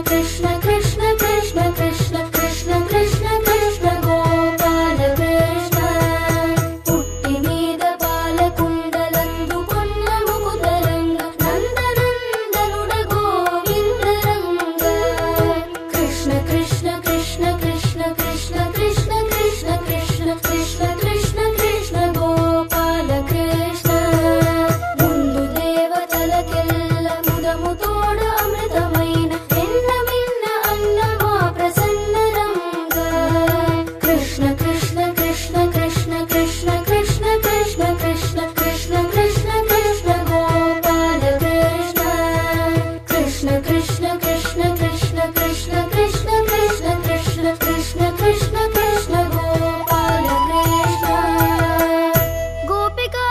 कृष्ण कृष्ण कृष्ण कृष्ण कृष्ण कृष्ण कृष्ण गोपाल कृष्ण पुट्टिमीद पालकुंडलंदुकुन्न मुकुदरंग नंदनंदनुड गोविंदरंग कृष्ण कृष्ण कृष्ण कृष्ण कृष्ण कृष्ण कृष्ण कृष्ण कृष्ण कृष्ण कृष्ण गोपाल कृष्ण मुंदु देवतलकेल्ल मुदमुतोड अमृतमैन एन्न मिन्न अन्नमा प्रसन्न रंग कृष्ण कृष्ण कृष्ण कृष्ण कृष्ण कृष्ण कृष्ण कृष्ण कृष्ण कृष्ण कृष्ण गोपाल कृष्ण कृष्ण कृष्ण कृष्ण कृष्ण कृष्ण कृष्ण कृष्ण कृष्ण कृष्ण कृष्ण कृष्ण गोपाल कृष्ण गोपिका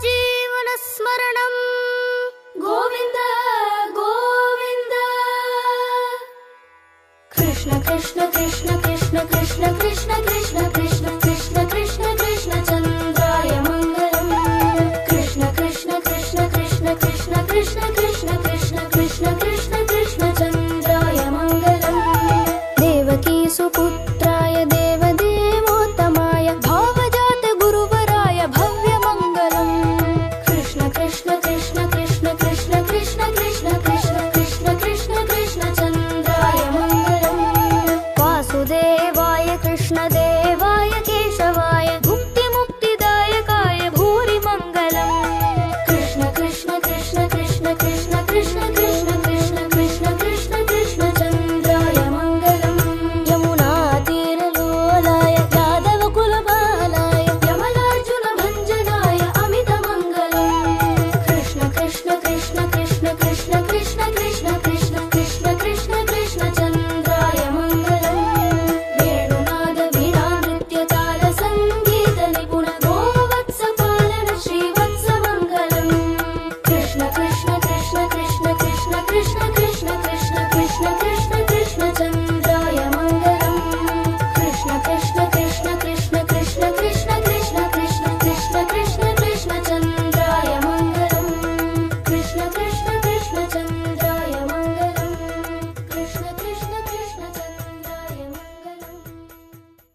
जीवन स्मरणं गोविंद गोविंद कृष्ण कृष्ण कृष्ण कृष्ण कृष्ण कृष्ण कृष्ण